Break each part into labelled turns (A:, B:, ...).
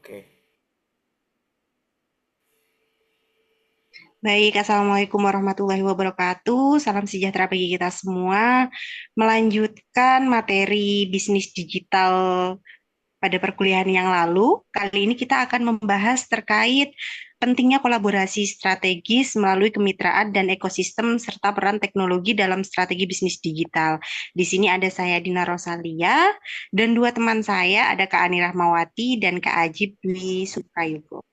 A: Oke.
B: Baik, Assalamualaikum warahmatullahi wabarakatuh. Salam sejahtera bagi kita semua. Melanjutkan materi bisnis digital pada perkuliahan yang lalu, kali ini kita akan membahas terkait pentingnya kolaborasi strategis melalui kemitraan dan ekosistem serta peran teknologi dalam strategi bisnis digital. Di sini ada saya Dina Rosalia dan dua teman saya, ada Kak Ani Rahmawati dan Kak Ajib Dwi Suprayugo.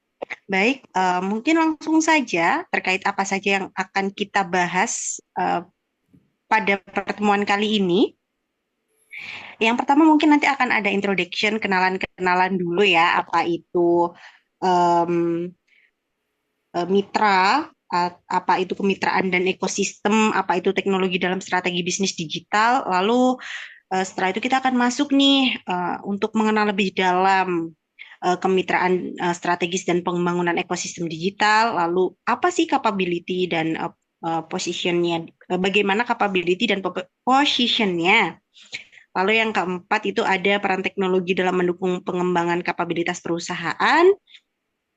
B: Baik, mungkin langsung saja terkait apa saja yang akan kita bahas pada pertemuan kali ini. Yang pertama mungkin nanti akan ada introduction, kenalan-kenalan dulu ya, apa itu em, mitra, apa itu kemitraan dan ekosistem, apa itu teknologi dalam strategi bisnis digital. Lalu setelah itu kita akan masuk nih untuk mengenal lebih dalam kemitraan strategis dan pengembangan ekosistem digital. Lalu apa sih capability dan positionnya? Bagaimana capability dan positionnya? Lalu yang keempat itu ada peran teknologi dalam mendukung pengembangan kapabilitas perusahaan.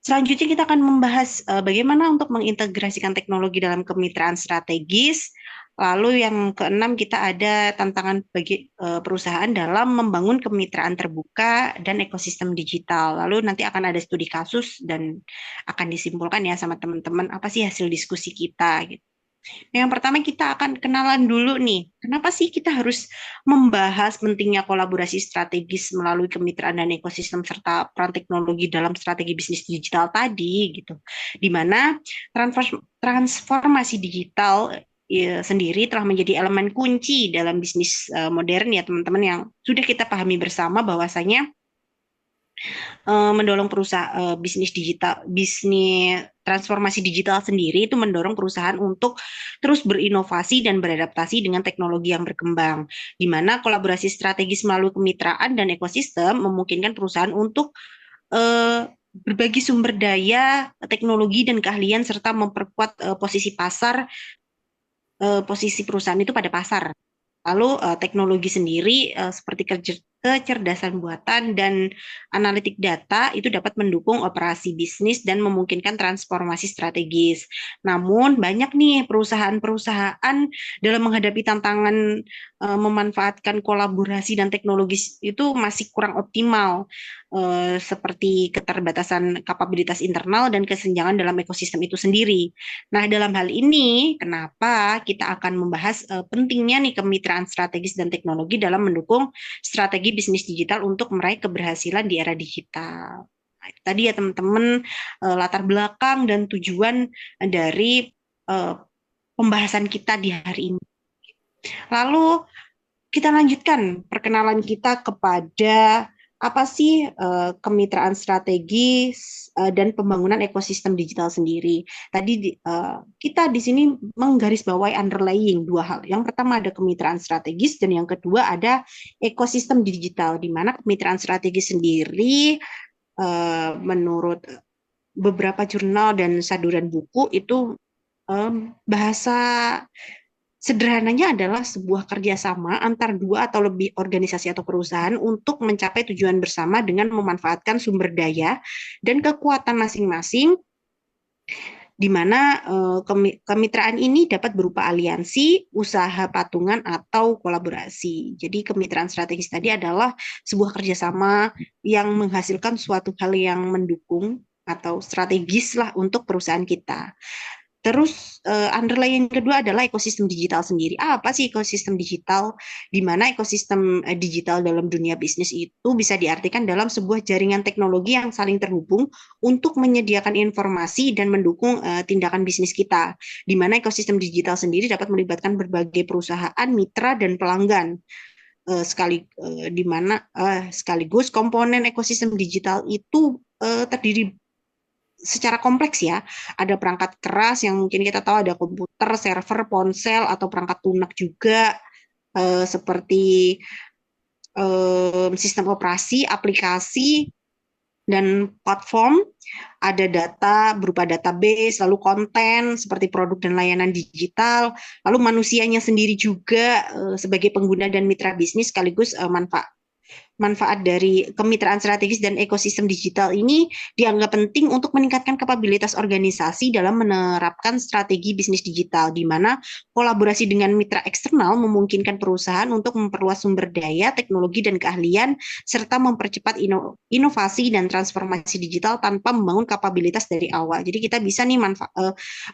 B: Selanjutnya kita akan membahas bagaimana untuk mengintegrasikan teknologi dalam kemitraan strategis. Lalu yang keenam kita ada tantangan bagi perusahaan dalam membangun kemitraan terbuka dan ekosistem digital. Lalu nanti akan ada studi kasus dan akan disimpulkan ya sama teman-teman apa sih hasil diskusi kita gitu. Yang pertama kita akan kenalan dulu nih. Kenapa sih kita harus membahas pentingnya kolaborasi strategis melalui kemitraan dan ekosistem serta peran teknologi dalam strategi bisnis digital tadi gitu. Di mana transformasi digital sendiri telah menjadi elemen kunci dalam bisnis modern ya teman-teman yang sudah kita pahami bersama bahwasanya mendorong perusahaan bisnis digital, bisnis transformasi digital sendiri itu mendorong perusahaan untuk terus berinovasi dan beradaptasi dengan teknologi yang berkembang, di mana kolaborasi strategis melalui kemitraan dan ekosistem memungkinkan perusahaan untuk berbagi sumber daya, teknologi dan keahlian serta memperkuat posisi perusahaan itu pada pasar. Lalu teknologi sendiri seperti kecerdasan buatan dan analitik data itu dapat mendukung operasi bisnis dan memungkinkan transformasi strategis. Namun banyak nih perusahaan-perusahaan dalam menghadapi tantangan memanfaatkan kolaborasi dan teknologi itu masih kurang optimal, seperti keterbatasan kapabilitas internal dan kesenjangan dalam ekosistem itu sendiri. Nah, dalam hal ini, kenapa kita akan membahas pentingnya nih kemitraan strategis dan teknologi dalam mendukung strategi bisnis digital untuk meraih keberhasilan di era digital. Nah, itu tadi ya teman-teman latar belakang dan tujuan dari eh, pembahasan kita di hari ini. Lalu kita lanjutkan perkenalan kita kepada apa sih kemitraan strategis dan pembangunan ekosistem digital sendiri. Tadi kita di sini menggarisbawahi underlying dua hal. Yang pertama ada kemitraan strategis dan yang kedua ada ekosistem digital di mana kemitraan strategis sendiri menurut beberapa jurnal dan saduran buku itu bahasa sederhananya adalah sebuah kerjasama antar dua atau lebih organisasi atau perusahaan untuk mencapai tujuan bersama dengan memanfaatkan sumber daya dan kekuatan masing-masing, di mana kemitraan ini dapat berupa aliansi, usaha patungan, atau kolaborasi. Jadi kemitraan strategis tadi adalah sebuah kerjasama yang menghasilkan suatu hal yang mendukung atau strategis lah untuk perusahaan kita. Terus underlying yang kedua adalah ekosistem digital sendiri. Apa sih ekosistem digital? Di mana ekosistem digital dalam dunia bisnis itu bisa diartikan dalam sebuah jaringan teknologi yang saling terhubung untuk menyediakan informasi dan mendukung tindakan bisnis kita. Di mana ekosistem digital sendiri dapat melibatkan berbagai perusahaan, mitra, dan pelanggan. Di mana sekaligus komponen ekosistem digital itu terdiri secara kompleks ya. Ada perangkat keras yang mungkin kita tahu ada komputer, server, ponsel, atau perangkat lunak juga seperti sistem operasi, aplikasi, dan platform. Ada data berupa database, lalu konten seperti produk dan layanan digital, lalu manusianya sendiri juga sebagai pengguna dan mitra bisnis sekaligus manfaat. manfaat dari kemitraan strategis dan ekosistem digital ini dianggap penting untuk meningkatkan kapabilitas organisasi dalam menerapkan strategi bisnis digital, di mana kolaborasi dengan mitra eksternal memungkinkan perusahaan untuk memperluas sumber daya, teknologi, dan keahlian, serta mempercepat inovasi dan transformasi digital tanpa membangun kapabilitas dari awal. Jadi kita bisa nih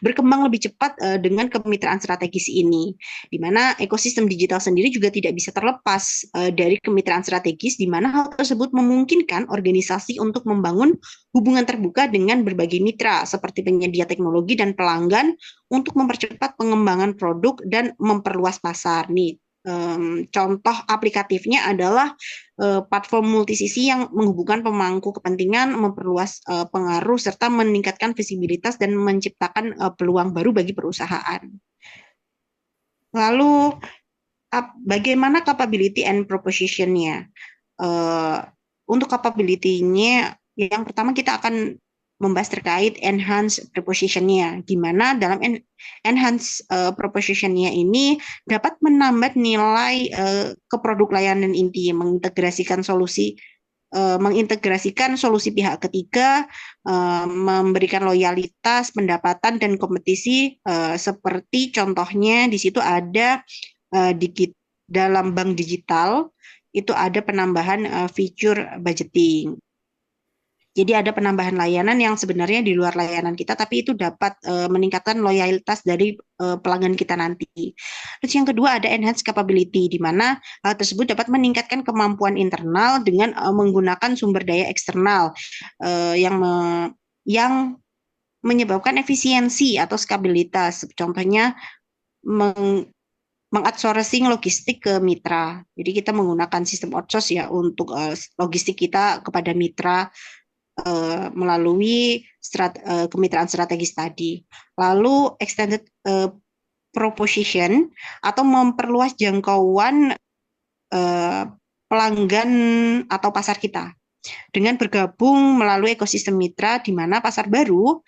B: berkembang lebih cepat dengan kemitraan strategis ini, di mana ekosistem digital sendiri juga tidak bisa terlepas dari kemitraan strategis, di mana hal tersebut memungkinkan organisasi untuk membangun hubungan terbuka dengan berbagai mitra seperti penyedia teknologi dan pelanggan untuk mempercepat pengembangan produk dan memperluas pasar. Nih, contoh aplikatifnya adalah platform multisisi yang menghubungkan pemangku kepentingan, memperluas pengaruh serta meningkatkan visibilitas dan menciptakan peluang baru bagi perusahaan. Lalu bagaimana capability and proposition-nya? Untuk capability-nya, yang pertama kita akan membahas terkait enhance proposition-nya, di mana dalam enhance proposition-nya ini dapat menambah nilai ke produk layanan inti, mengintegrasikan solusi pihak ketiga, memberikan loyalitas, pendapatan, dan kompetisi, seperti contohnya di situ ada dalam bank digital itu ada penambahan fitur budgeting. Jadi ada penambahan layanan yang sebenarnya di luar layanan kita, tapi itu dapat meningkatkan loyalitas dari pelanggan kita nanti. Terus yang kedua ada enhanced capability, di mana hal tersebut dapat meningkatkan kemampuan internal dengan menggunakan sumber daya eksternal yang menyebabkan efisiensi atau skabilitas. Contohnya mengoutsourcing logistik ke mitra. Jadi kita menggunakan sistem outsource ya untuk logistik kita kepada mitra melalui kemitraan strategis tadi. Lalu extended proposition atau memperluas jangkauan pelanggan atau pasar kita dengan bergabung melalui ekosistem mitra, di mana pasar baru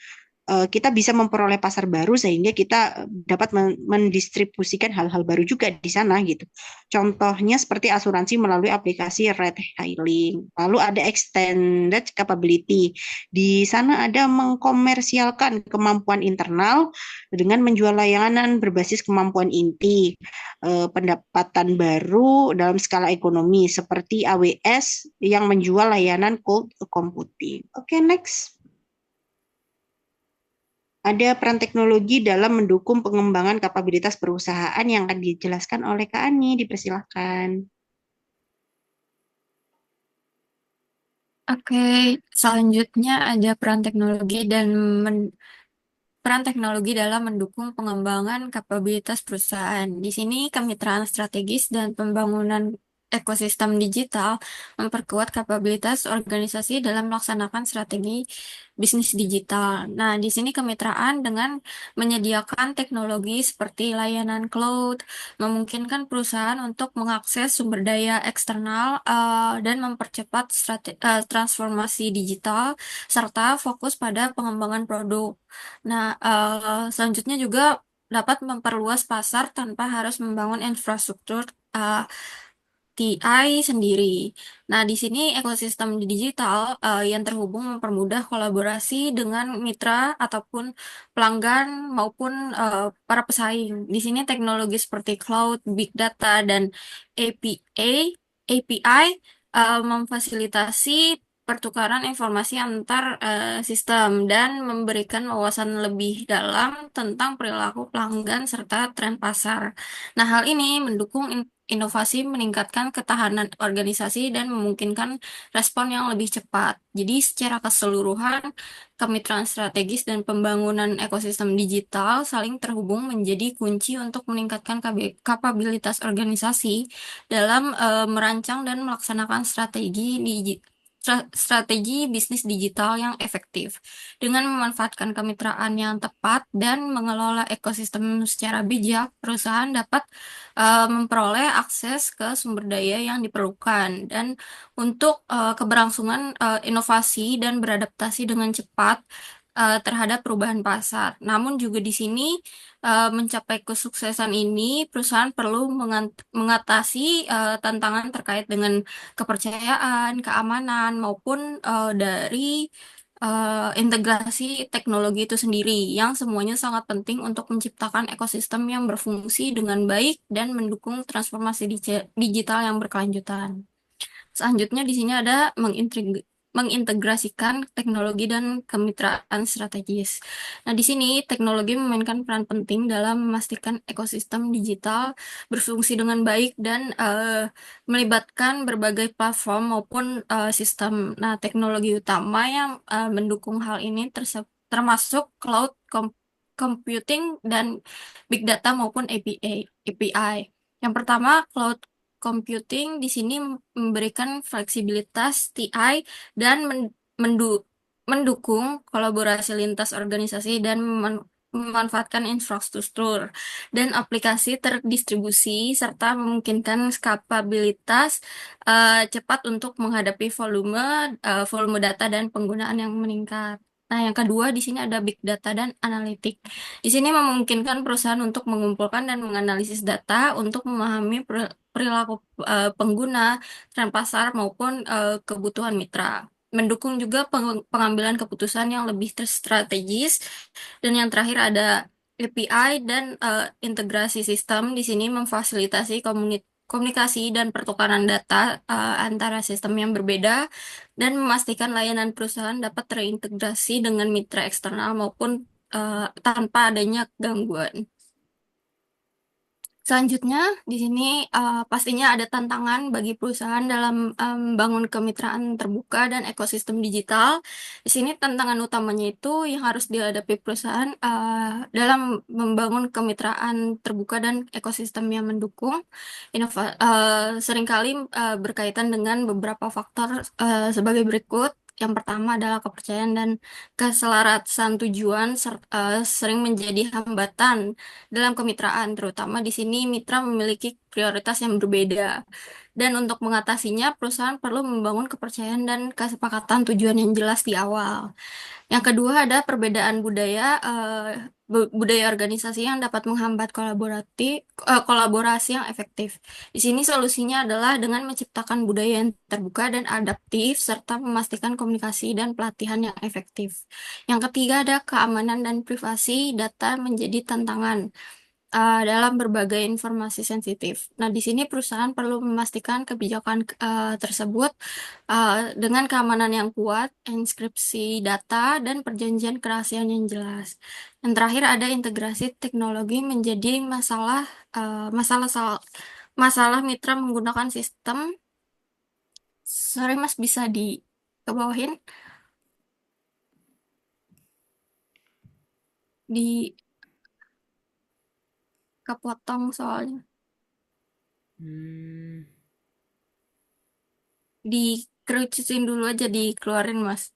B: kita bisa memperoleh pasar baru sehingga kita dapat mendistribusikan hal-hal baru juga di sana gitu. Contohnya seperti asuransi melalui aplikasi ride hailing. Lalu ada extended capability. Di sana ada mengkomersialkan kemampuan internal dengan menjual layanan berbasis kemampuan inti, pendapatan baru dalam skala ekonomi seperti AWS yang menjual layanan cloud computing. Oke, next. Ada peran teknologi dalam mendukung pengembangan kapabilitas perusahaan yang akan dijelaskan oleh Kak Ani. Dipersilahkan.
A: Oke, selanjutnya ada peran teknologi dalam mendukung pengembangan kapabilitas perusahaan. Di sini kemitraan strategis dan pembangunan ekosistem digital memperkuat kapabilitas organisasi dalam melaksanakan strategi bisnis digital. Nah, di sini kemitraan dengan menyediakan teknologi seperti layanan cloud, memungkinkan perusahaan untuk mengakses sumber daya eksternal dan mempercepat transformasi digital serta fokus pada pengembangan produk. Nah, selanjutnya juga dapat memperluas pasar tanpa harus membangun infrastruktur TI sendiri. Nah, di sini ekosistem digital yang terhubung mempermudah kolaborasi dengan mitra ataupun pelanggan maupun para pesaing. Di sini teknologi seperti cloud, big data, dan API memfasilitasi pertukaran informasi antar sistem dan memberikan wawasan lebih dalam tentang perilaku pelanggan serta tren pasar. Nah, hal ini mendukung inovasi, meningkatkan ketahanan organisasi, dan memungkinkan respon yang lebih cepat. Jadi, secara keseluruhan, kemitraan strategis dan pembangunan ekosistem digital saling terhubung menjadi kunci untuk meningkatkan kapabilitas organisasi dalam merancang dan melaksanakan strategi bisnis digital yang efektif. Dengan memanfaatkan kemitraan yang tepat dan mengelola ekosistem secara bijak, perusahaan dapat memperoleh akses ke sumber daya yang diperlukan dan untuk keberlangsungan inovasi dan beradaptasi dengan cepat terhadap perubahan pasar. Namun juga di sini mencapai kesuksesan ini, perusahaan perlu mengatasi tantangan terkait dengan kepercayaan, keamanan, maupun dari integrasi teknologi itu sendiri, yang semuanya sangat penting untuk menciptakan ekosistem yang berfungsi dengan baik dan mendukung transformasi digital yang berkelanjutan. Selanjutnya di sini ada mengintegrasikan teknologi dan kemitraan strategis. Nah, di sini teknologi memainkan peran penting dalam memastikan ekosistem digital berfungsi dengan baik dan melibatkan berbagai platform maupun sistem. Nah, teknologi utama yang mendukung hal ini termasuk computing dan big data maupun API. Yang pertama, cloud computing di sini memberikan fleksibilitas TI dan mendukung kolaborasi lintas organisasi dan memanfaatkan infrastruktur dan aplikasi terdistribusi serta memungkinkan skalabilitas cepat untuk menghadapi volume data dan penggunaan yang meningkat. Nah, yang kedua di sini ada big data dan analitik. Di sini memungkinkan perusahaan untuk mengumpulkan dan menganalisis data untuk memahami perilaku pengguna, tren pasar maupun kebutuhan mitra. Mendukung juga pengambilan keputusan yang lebih terstrategis. Dan yang terakhir ada API dan integrasi sistem. Di sini memfasilitasi komunikasi dan pertukaran data antara sistem yang berbeda dan memastikan layanan perusahaan dapat terintegrasi dengan mitra eksternal maupun tanpa adanya gangguan. Selanjutnya, di sini pastinya ada tantangan bagi perusahaan dalam membangun kemitraan terbuka dan ekosistem digital. Di sini tantangan utamanya itu yang harus dihadapi perusahaan dalam membangun kemitraan terbuka dan ekosistem yang mendukung. Seringkali berkaitan dengan beberapa faktor sebagai berikut. Yang pertama adalah kepercayaan dan keselarasan tujuan sering menjadi hambatan dalam kemitraan, terutama di sini mitra memiliki prioritas yang berbeda. Dan untuk mengatasinya, perusahaan perlu membangun kepercayaan dan kesepakatan tujuan yang jelas di awal. Yang kedua ada perbedaan budaya organisasi yang dapat menghambat kolaborasi yang efektif. Di sini solusinya adalah dengan menciptakan budaya yang terbuka dan adaptif serta memastikan komunikasi dan pelatihan yang efektif. Yang ketiga ada keamanan dan privasi data menjadi tantangan dalam berbagai informasi sensitif. Nah, di sini perusahaan perlu memastikan kebijakan tersebut dengan keamanan yang kuat, inskripsi data, dan perjanjian kerahasiaan yang jelas. Yang terakhir ada integrasi teknologi menjadi masalah masalah mitra menggunakan sistem. Sorry Mas, bisa di kebawahin di kepotong soalnya.
C: Hmm,
A: Dikerucutin dulu aja, dikeluarin Mas.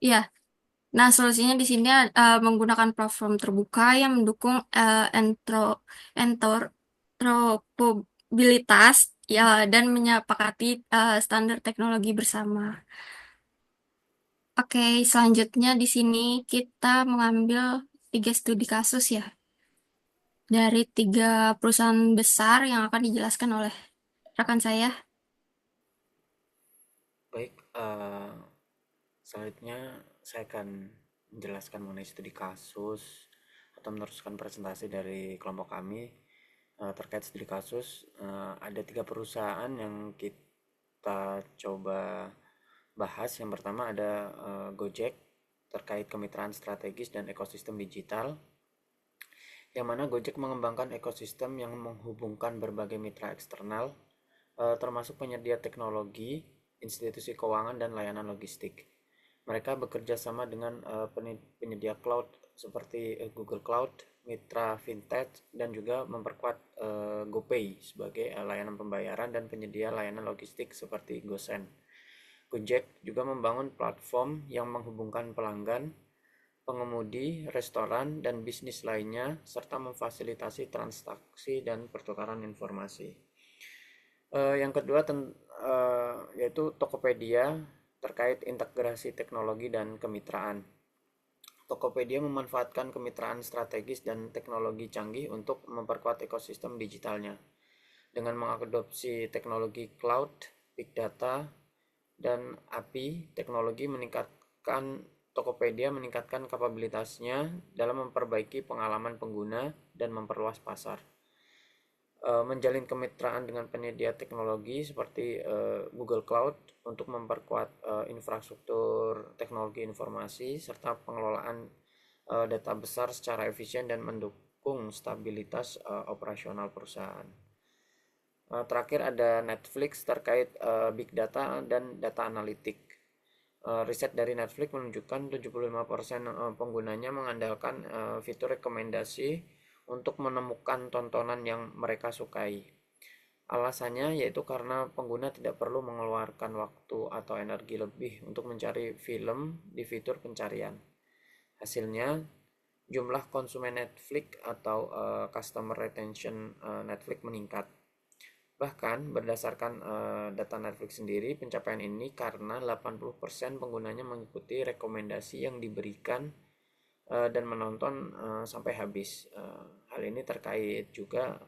A: Iya. Nah, solusinya di sini menggunakan platform terbuka yang mendukung interoperabilitas ya dan menyepakati standar teknologi bersama. Oke, selanjutnya di sini kita mengambil 3 studi kasus ya dari 3 perusahaan besar yang akan dijelaskan oleh rekan saya.
C: baik, selanjutnya saya akan menjelaskan mengenai studi kasus atau meneruskan presentasi dari kelompok kami terkait studi kasus. Ada 3 perusahaan yang kita coba bahas. Yang pertama ada Gojek terkait kemitraan strategis dan ekosistem digital, yang mana Gojek mengembangkan ekosistem yang menghubungkan berbagai mitra eksternal, termasuk penyedia teknologi, institusi keuangan, dan layanan logistik. Mereka bekerja sama dengan penyedia cloud seperti Google Cloud, mitra fintech, dan juga memperkuat GoPay sebagai layanan pembayaran dan penyedia layanan logistik seperti GoSend. Gojek juga membangun platform yang menghubungkan pelanggan, pengemudi, restoran, dan bisnis lainnya, serta memfasilitasi transaksi dan pertukaran informasi. Yang kedua yaitu Tokopedia terkait integrasi teknologi dan kemitraan. Tokopedia memanfaatkan kemitraan strategis dan teknologi canggih untuk memperkuat ekosistem digitalnya. Dengan mengadopsi teknologi cloud, big data, dan API, teknologi meningkatkan Tokopedia meningkatkan kapabilitasnya dalam memperbaiki pengalaman pengguna dan memperluas pasar. Menjalin kemitraan dengan penyedia teknologi seperti Google Cloud untuk memperkuat infrastruktur teknologi informasi serta pengelolaan data besar secara efisien dan mendukung stabilitas operasional perusahaan. Terakhir ada Netflix terkait big data dan data analitik. Riset dari Netflix menunjukkan 75% penggunanya mengandalkan fitur rekomendasi untuk menemukan tontonan yang mereka sukai. Alasannya yaitu karena pengguna tidak perlu mengeluarkan waktu atau energi lebih untuk mencari film di fitur pencarian. Hasilnya, jumlah konsumen Netflix atau customer retention Netflix meningkat. Bahkan berdasarkan data Netflix sendiri, pencapaian ini karena 80% penggunanya mengikuti rekomendasi yang diberikan dan menonton sampai habis. Hal ini terkait juga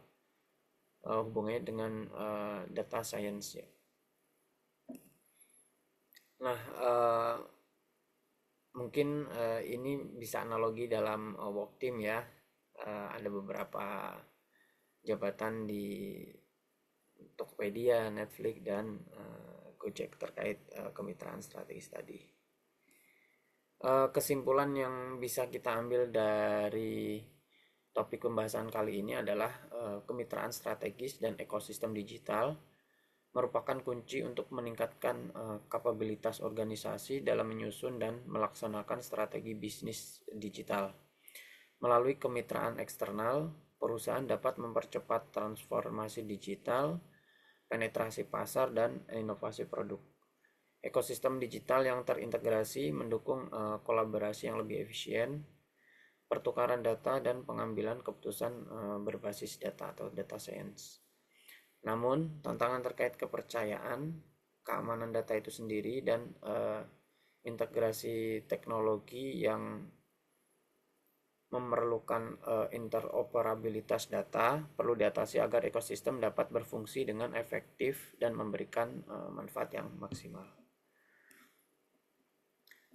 C: hubungannya dengan data science ya. Nah, mungkin ini bisa analogi dalam work team ya. Ada beberapa jabatan di Tokopedia, Netflix, dan Gojek terkait kemitraan strategis tadi. Kesimpulan yang bisa kita ambil dari topik pembahasan kali ini adalah kemitraan strategis dan ekosistem digital merupakan kunci untuk meningkatkan kapabilitas organisasi dalam menyusun dan melaksanakan strategi bisnis digital. Melalui kemitraan eksternal, perusahaan dapat mempercepat transformasi digital, penetrasi pasar, dan inovasi produk. Ekosistem digital yang terintegrasi mendukung kolaborasi yang lebih efisien, pertukaran data, dan pengambilan keputusan berbasis data atau data science. Namun, tantangan terkait kepercayaan, keamanan data itu sendiri, dan integrasi teknologi yang memerlukan interoperabilitas data perlu diatasi agar ekosistem dapat berfungsi dengan efektif dan memberikan manfaat yang maksimal.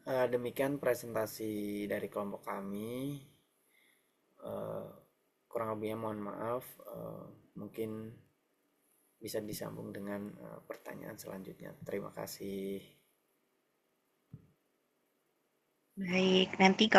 C: Demikian presentasi dari kelompok kami. Kurang lebihnya mohon maaf. Mungkin bisa disambung dengan pertanyaan selanjutnya. Terima kasih.
B: Baik, nanti kalau